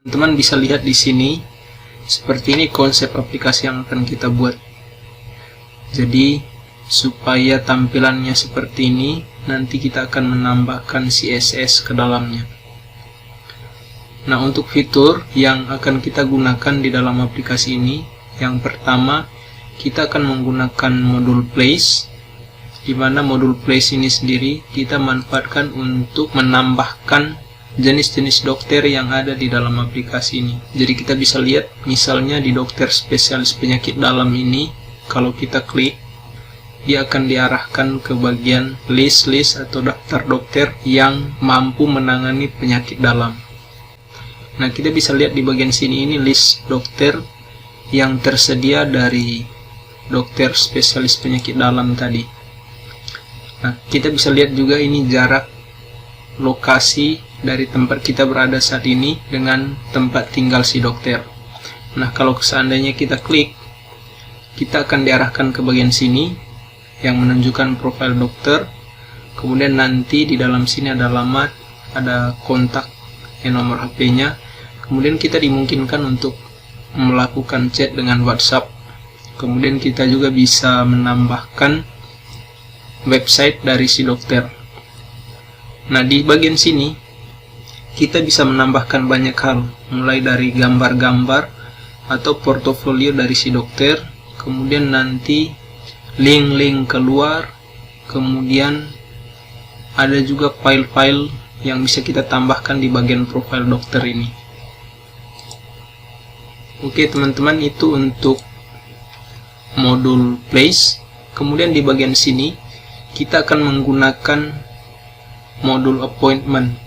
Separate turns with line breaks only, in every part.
Teman-teman bisa lihat di sini, seperti ini konsep aplikasi yang akan kita buat. Jadi supaya tampilannya seperti ini, nanti kita akan menambahkan CSS ke dalamnya. Nah, untuk fitur yang akan kita gunakan di dalam aplikasi ini, yang pertama kita akan menggunakan modul place, di mana modul place ini sendiri kita manfaatkan untuk menambahkan jenis-jenis dokter yang ada di dalam aplikasi ini. Jadi kita bisa lihat misalnya di dokter spesialis penyakit dalam ini, kalau kita klik, dia akan diarahkan ke bagian list atau daftar dokter yang mampu menangani penyakit dalam. Nah, kita bisa lihat di bagian sini, ini list dokter yang tersedia dari dokter spesialis penyakit dalam tadi. Nah, kita bisa lihat juga ini jarak lokasi dari tempat kita berada saat ini dengan tempat tinggal si dokter. Nah, kalau seandainya kita klik, kita akan diarahkan ke bagian sini yang menunjukkan profil dokter. Kemudian nanti di dalam sini ada alamat, ada kontak, nomor HP-nya. Kemudian kita dimungkinkan untuk melakukan chat dengan WhatsApp. Kemudian kita juga bisa menambahkan website dari si dokter. Nah, di bagian sini kita bisa menambahkan banyak hal, mulai dari gambar-gambar atau portofolio dari si dokter, kemudian nanti link-link keluar, kemudian ada juga file-file yang bisa kita tambahkan di bagian profil dokter ini. Oke teman-teman, itu untuk modul place. Kemudian di bagian sini kita akan menggunakan modul appointment.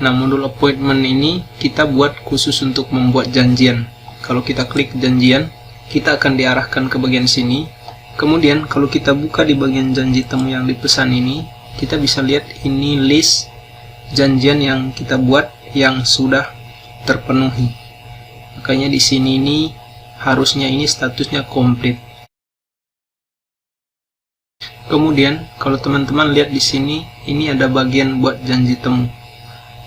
Nah, modul appointment ini kita buat khusus untuk membuat janjian. Kalau kita klik janjian, kita akan diarahkan ke bagian sini. Kemudian kalau kita buka di bagian janji temu yang dipesan ini, kita bisa lihat ini list janjian yang kita buat yang sudah terpenuhi. Makanya di sini ini harusnya ini statusnya komplit. Kemudian kalau teman-teman lihat di sini, ini ada bagian buat janji temu.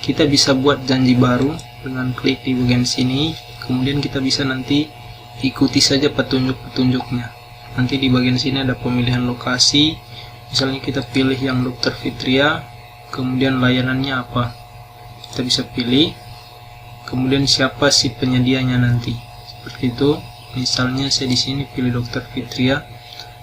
Kita bisa buat janji baru dengan klik di bagian sini. Kemudian kita bisa nanti ikuti saja petunjuk-petunjuknya. Nanti di bagian sini ada pemilihan lokasi. Misalnya kita pilih yang Dr. Fitria, kemudian layanannya apa, kita bisa pilih. Kemudian siapa si penyedianya nanti, seperti itu. Misalnya saya di sini pilih Dr. Fitria.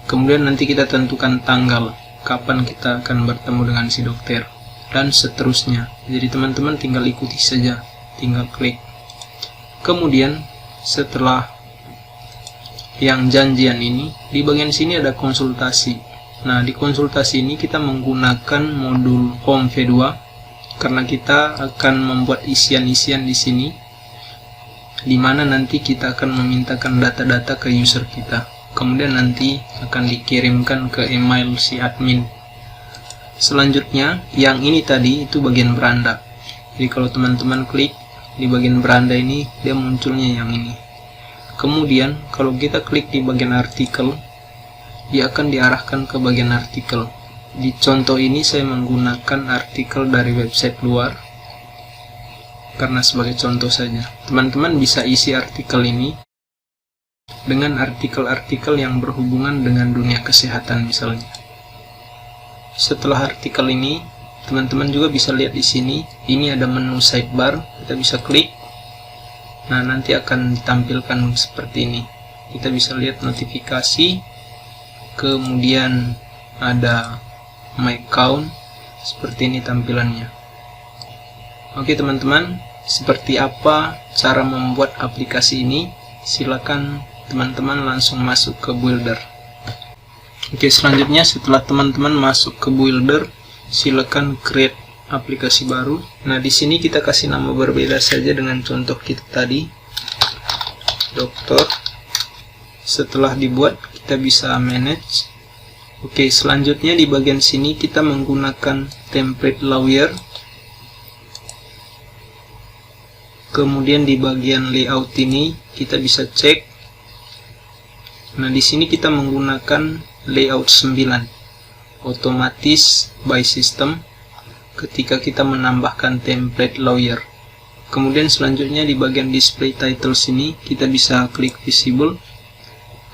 Kemudian nanti kita tentukan tanggal kapan kita akan bertemu dengan si dokter, dan seterusnya. Jadi teman-teman tinggal ikuti saja, tinggal klik. Kemudian setelah yang janjian ini, di bagian sini ada konsultasi. Nah, di konsultasi ini kita menggunakan modul Form V2 karena kita akan membuat isian-isian di sini, di mana nanti kita akan memintakan data-data ke user kita. Kemudian nanti akan dikirimkan ke email si admin. Selanjutnya, yang ini tadi itu bagian beranda. Jadi kalau teman-teman klik di bagian beranda ini, dia munculnya yang ini. Kemudian kalau kita klik di bagian artikel, dia akan diarahkan ke bagian artikel. Di contoh ini saya menggunakan artikel dari website luar, karena sebagai contoh saja. Teman-teman bisa isi artikel ini dengan artikel-artikel yang berhubungan dengan dunia kesehatan misalnya. Setelah artikel ini, teman-teman juga bisa lihat di sini, ini ada menu sidebar, kita bisa klik. Nah, nanti akan ditampilkan seperti ini. Kita bisa lihat notifikasi, kemudian ada my account, seperti ini tampilannya. Oke teman-teman, seperti apa cara membuat aplikasi ini? Silakan teman-teman langsung masuk ke Builder. Oke, selanjutnya setelah teman-teman masuk ke Builder, silakan create aplikasi baru. Nah, di sini kita kasih nama berbeda saja dengan contoh kita tadi, dokter. Setelah dibuat, kita bisa manage. Oke, selanjutnya di bagian sini kita menggunakan template lawyer. Kemudian di bagian layout ini kita bisa cek. Nah, di sini kita menggunakan layout 9, otomatis by system ketika kita menambahkan template lawyer. Kemudian selanjutnya di bagian display title sini kita bisa klik visible.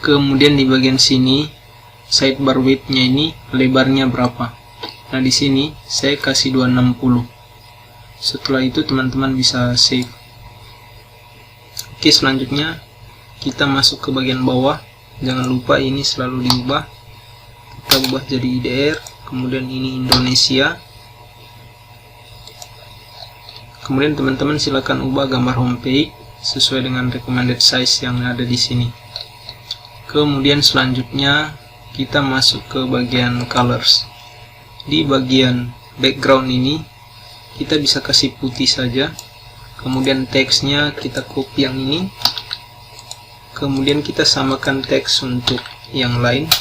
Kemudian di bagian sini sidebar width-nya ini lebarnya berapa. Nah, di sini saya kasih 260. Setelah itu teman-teman bisa save. Oke, selanjutnya kita masuk ke bagian bawah. Jangan lupa ini selalu diubah. Kita ubah jadi IDR, kemudian ini Indonesia. Kemudian teman-teman silakan ubah gambar homepage sesuai dengan recommended size yang ada di sini. Kemudian selanjutnya kita masuk ke bagian colors. Di bagian background ini kita bisa kasih putih saja. Kemudian teksnya kita copy yang ini. Kemudian kita samakan teks untuk yang lain.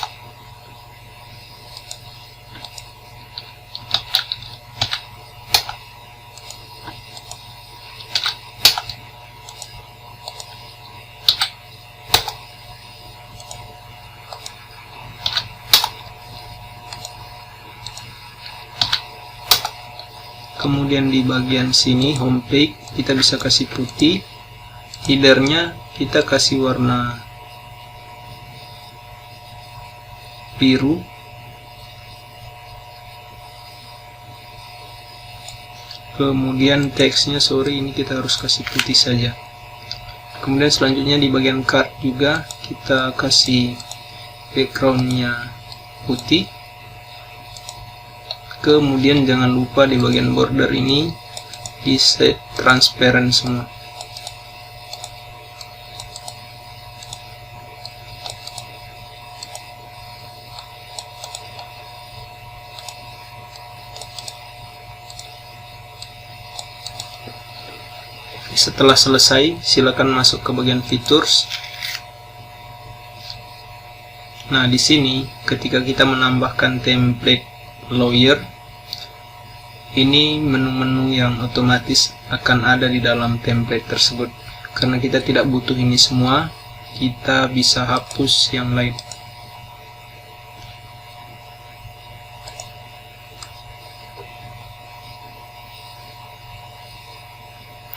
Kemudian di bagian sini homepage kita bisa kasih putih. Headernya kita kasih warna biru. Kemudian teksnya ini kita harus kasih putih saja. Kemudian selanjutnya di bagian card juga kita kasih backgroundnya putih. Kemudian jangan lupa di bagian border ini di set transparent semua. Setelah selesai, silakan masuk ke bagian features. Nah, di sini ketika kita menambahkan template lawyer, ini menu-menu yang otomatis akan ada di dalam template tersebut. Karena kita tidak butuh ini semua, kita bisa hapus yang lain.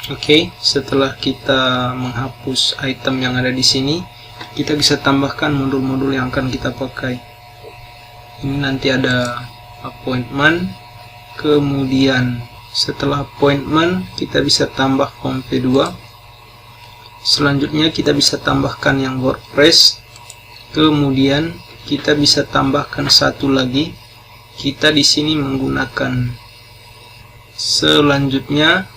Oke, setelah kita menghapus item yang ada di sini, kita bisa tambahkan modul-modul yang akan kita pakai. Ini nanti ada appointment. Kemudian setelah appointment kita bisa tambah form V2. Selanjutnya kita bisa tambahkan yang WordPress. Kemudian kita bisa tambahkan satu lagi. Kita di sini menggunakan. Selanjutnya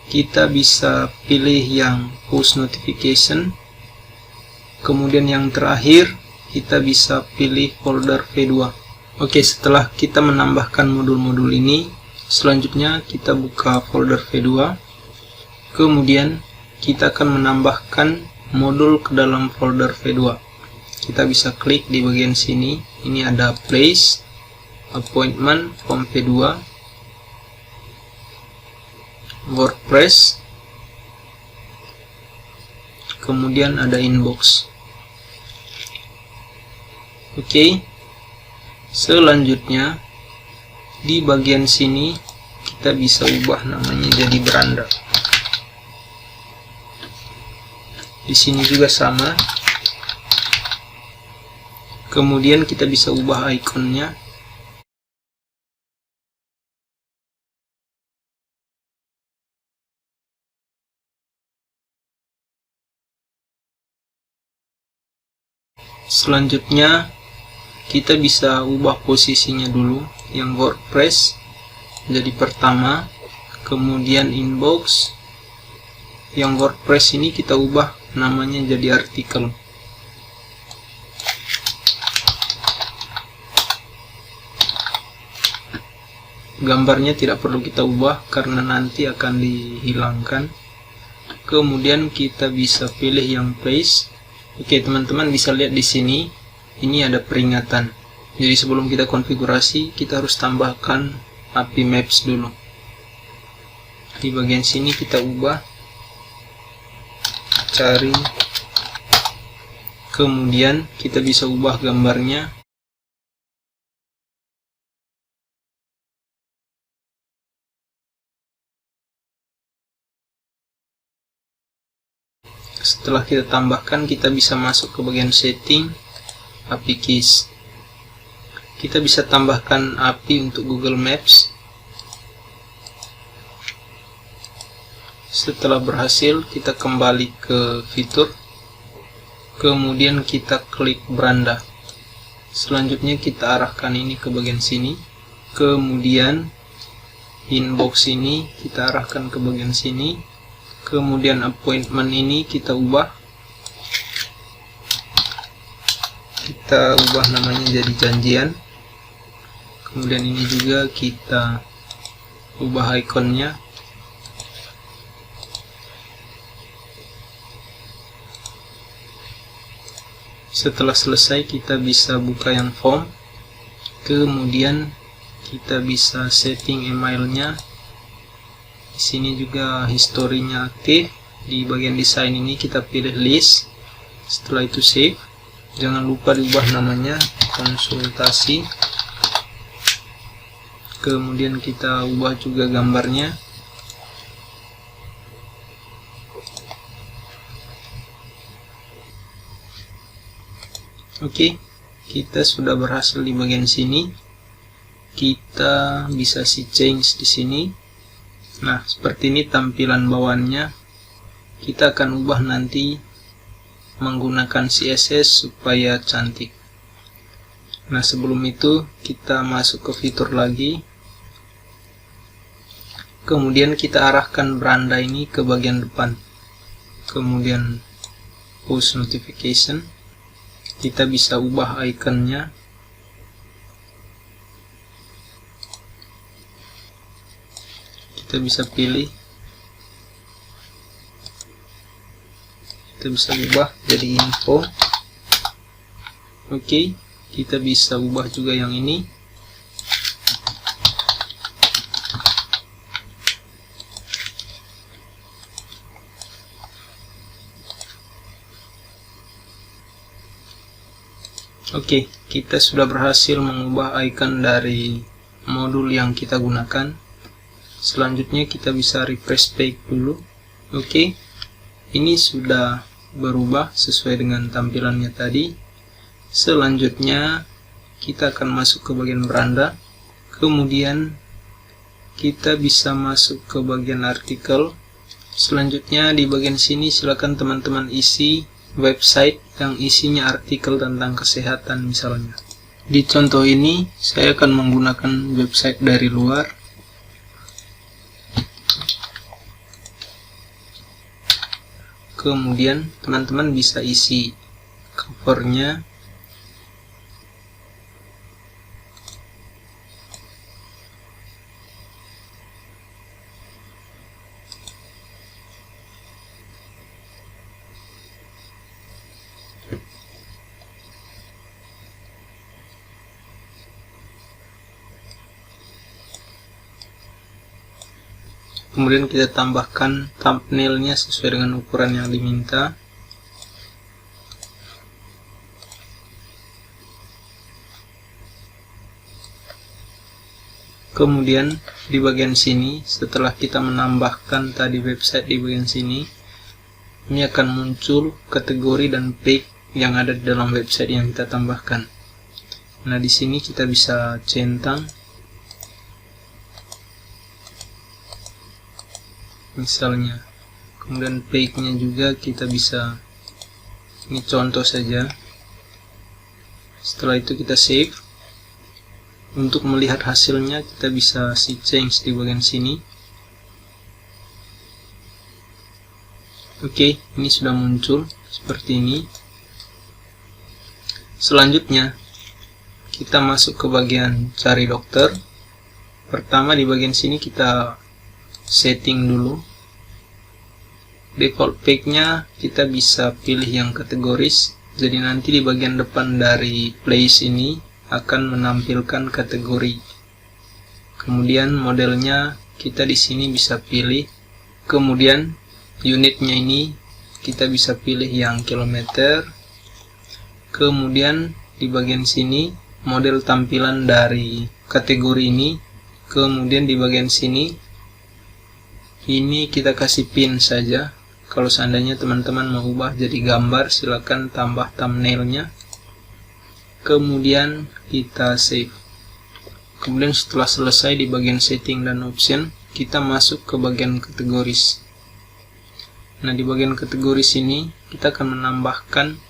kita bisa pilih yang push notification. Kemudian yang terakhir kita bisa pilih folder V2. Oke, setelah kita menambahkan modul-modul ini, selanjutnya kita buka folder V2. Kemudian kita akan menambahkan modul ke dalam folder V2. Kita bisa klik di bagian sini. Ini ada place, appointment, form V2, WordPress, kemudian ada inbox. Oke. Selanjutnya di bagian sini kita bisa ubah namanya jadi beranda. Di sini juga sama. Kemudian kita bisa ubah ikonnya. Selanjutnya kita bisa ubah posisinya dulu. Yang WordPress jadi pertama, kemudian inbox. Yang WordPress ini kita ubah namanya jadi artikel. Gambarnya tidak perlu kita ubah karena nanti akan dihilangkan. Kemudian kita bisa pilih yang place. Oke, teman-teman bisa lihat di sini. Ini ada peringatan. Jadi sebelum kita konfigurasi, kita harus tambahkan API Maps dulu. Di bagian sini kita ubah, cari, kemudian kita bisa ubah gambarnya. Setelah kita tambahkan, kita bisa masuk ke bagian setting, API keys. Kita bisa tambahkan API untuk Google Maps. Setelah berhasil, kita kembali ke fitur, kemudian kita klik beranda. Selanjutnya kita arahkan ini ke bagian sini, kemudian inbox ini kita arahkan ke bagian sini, kemudian appointment ini kita ubah namanya jadi janjian. Kemudian ini juga kita ubah ikonnya. Setelah selesai, kita bisa buka yang form, kemudian kita bisa setting emailnya. Di sini juga historinya aktif. Di bagian desain ini kita pilih list. Setelah itu save. Jangan lupa diubah namanya konsultasi. Kemudian kita ubah juga gambarnya. Oke, kita sudah berhasil di bagian sini. Kita bisa change di sini. Nah, seperti ini tampilan bawaannya. Kita akan ubah nanti menggunakan CSS supaya cantik. Nah, sebelum itu kita masuk ke fitur lagi. Kemudian kita arahkan beranda ini ke bagian depan. Kemudian push notification. Kita bisa ubah ikonnya. Kita bisa pilih. Kita bisa ubah jadi info. Oke, kita bisa ubah juga yang ini. Oke, kita sudah berhasil mengubah icon dari modul yang kita gunakan. Selanjutnya kita bisa refresh page dulu. Oke, ini sudah berubah sesuai dengan tampilannya tadi. Selanjutnya kita akan masuk ke bagian beranda. Kemudian kita bisa masuk ke bagian artikel. Selanjutnya di bagian sini silakan teman-teman isi website yang isinya artikel tentang kesehatan misalnya. Di contoh ini saya akan menggunakan website dari luar. Kemudian teman-teman bisa isi covernya. Kemudian kita tambahkan thumbnailnya sesuai dengan ukuran yang diminta. Kemudian di bagian sini, setelah kita menambahkan tadi website di bagian sini, ini akan muncul kategori dan page yang ada di dalam website yang kita tambahkan. Nah, di sini kita bisa centang. Misalnya, kemudian page-nya juga kita bisa, ini contoh saja. Setelah itu kita save. Untuk melihat hasilnya kita bisa change di bagian sini. Oke, ini sudah muncul seperti ini. Selanjutnya kita masuk ke bagian cari dokter. Pertama di bagian sini kita setting dulu. Default page-nya kita bisa pilih yang kategoris. Jadi nanti di bagian depan dari place ini akan menampilkan kategori. Kemudian modelnya kita di sini bisa pilih. Kemudian unitnya ini kita bisa pilih yang kilometer. Kemudian di bagian sini model tampilan dari kategori ini. Kemudian di bagian sini ini kita kasih pin saja. Kalau seandainya teman-teman mau ubah jadi gambar, silakan tambah thumbnailnya. Kemudian kita save. Kemudian setelah selesai di bagian setting dan option, kita masuk ke bagian kategoris. Nah, di bagian kategoris ini kita akan menambahkan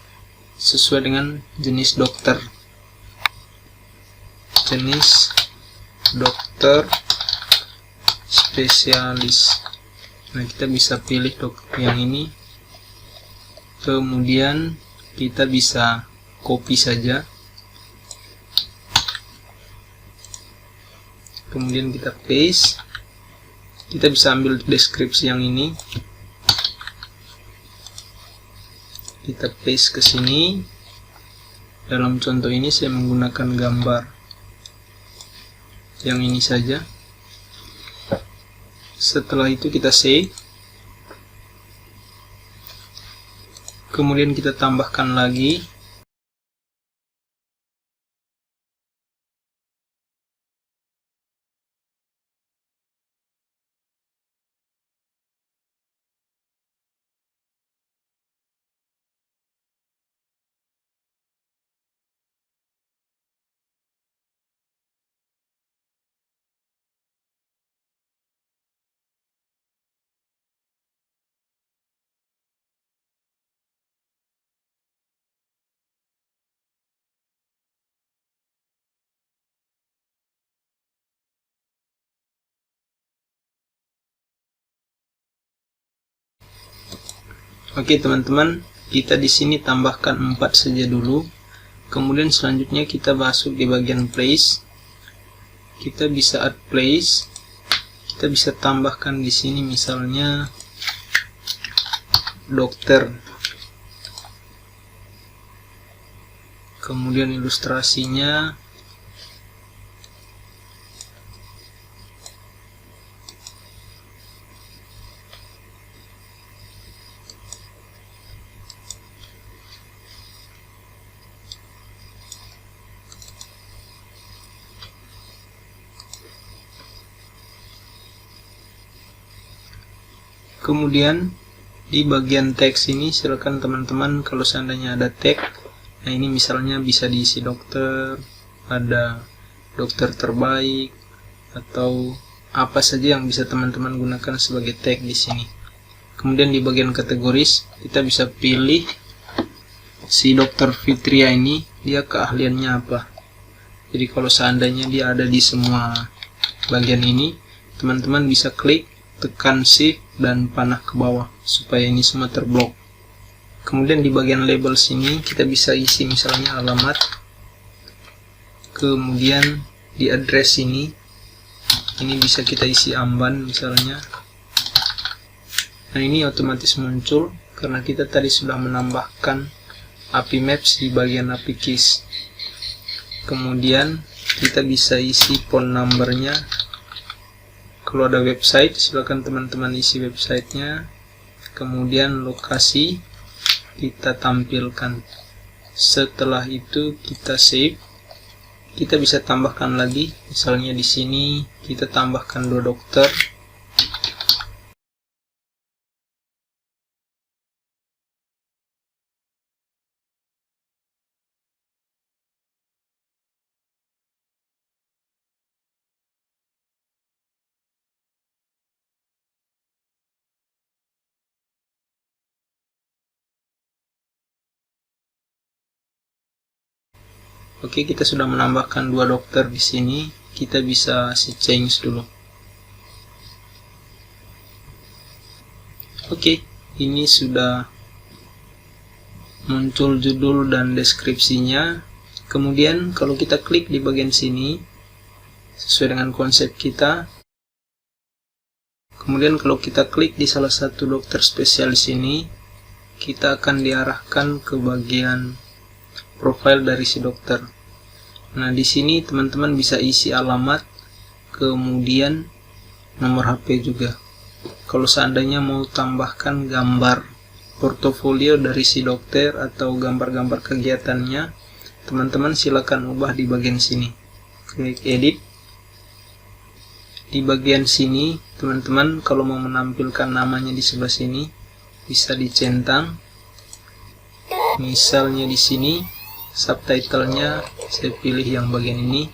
sesuai dengan jenis dokter. Jenis dokter spesialis. Nah, kita bisa pilih yang ini. Kemudian kita bisa copy saja. Kemudian kita paste. Kita bisa ambil deskripsi yang ini. Kita paste ke sini. Dalam contoh ini saya menggunakan gambar yang ini saja. Setelah itu kita save. Kemudian kita tambahkan lagi. Oke teman-teman, kita di sini tambahkan 4 saja dulu. Kemudian selanjutnya kita masuk di bagian place. Kita bisa add place. Kita bisa tambahkan di sini misalnya dokter. Kemudian ilustrasinya kemudian di bagian teks ini silakan teman-teman kalau seandainya ada tag. Nah, ini misalnya bisa diisi dokter, ada dokter terbaik, atau apa saja yang bisa teman-teman gunakan sebagai tag di sini. Kemudian di bagian kategoris kita bisa pilih si dokter Fitria ini dia keahliannya apa. Jadi kalau seandainya dia ada di semua bagian ini, teman-teman bisa klik, tekan shift dan panah ke bawah supaya ini semua terblok. Kemudian di bagian label sini kita bisa isi misalnya alamat. Kemudian di address ini bisa kita isi amban misalnya. Nah, ini otomatis muncul karena kita tadi sudah menambahkan API Maps di bagian API Keys. Kemudian kita bisa isi phone numbernya. Kalau ada website, silakan teman-teman isi websitenya. Kemudian lokasi kita tampilkan. Setelah itu kita save. Kita bisa tambahkan lagi, misalnya di sini kita tambahkan 2 dokter. Oke, kita sudah menambahkan 2 dokter di sini. Kita bisa change dulu. Oke, ini sudah muncul judul dan deskripsinya. Kemudian kalau kita klik di bagian sini sesuai dengan konsep kita. Kemudian kalau kita klik di salah satu dokter spesialis ini, kita akan diarahkan ke bagian profil dari si dokter. Nah, di sini teman-teman bisa isi alamat, kemudian nomor HP juga. Kalau seandainya mau tambahkan gambar portofolio dari si dokter atau gambar-gambar kegiatannya, teman-teman silakan ubah di bagian sini. Klik edit. Di bagian sini, teman-teman kalau mau menampilkan namanya di sebelah sini, bisa dicentang. Misalnya di sini subtitlenya saya pilih yang bagian ini.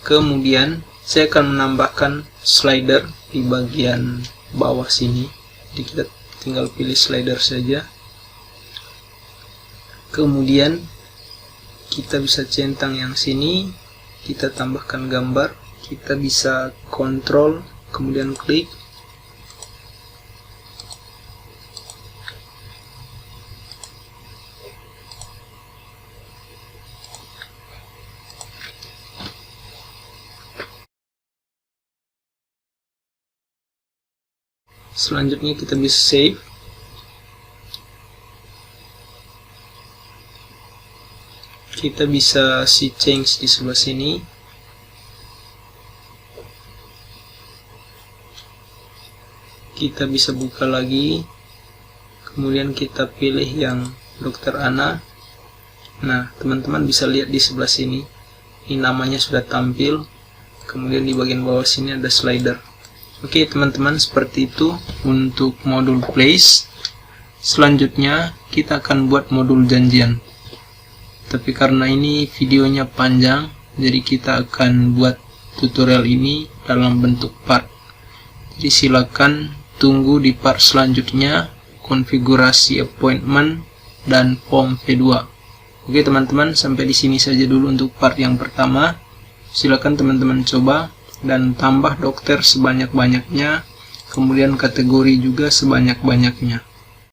Kemudian saya akan menambahkan slider di bagian bawah sini. Jadi kita tinggal pilih slider saja. Kemudian kita bisa centang yang sini, kita tambahkan gambar, kita bisa kontrol, kemudian klik. Selanjutnya kita bisa save. Kita bisa see change di sebelah sini. Kita bisa buka lagi. Kemudian kita pilih yang Dr. Ana. Nah, teman-teman bisa lihat di sebelah sini. Ini namanya sudah tampil. Kemudian di bagian bawah sini ada slider. Oke teman-teman, seperti itu untuk modul place. Selanjutnya kita akan buat modul janjian. Tapi karena ini videonya panjang, jadi kita akan buat tutorial ini dalam bentuk part. Jadi silakan tunggu di part selanjutnya, konfigurasi appointment dan form V2. Oke teman-teman, sampai di sini saja dulu untuk part yang pertama. Silakan teman-teman coba dan tambah dokter sebanyak-banyaknya, kemudian kategori juga sebanyak-banyaknya.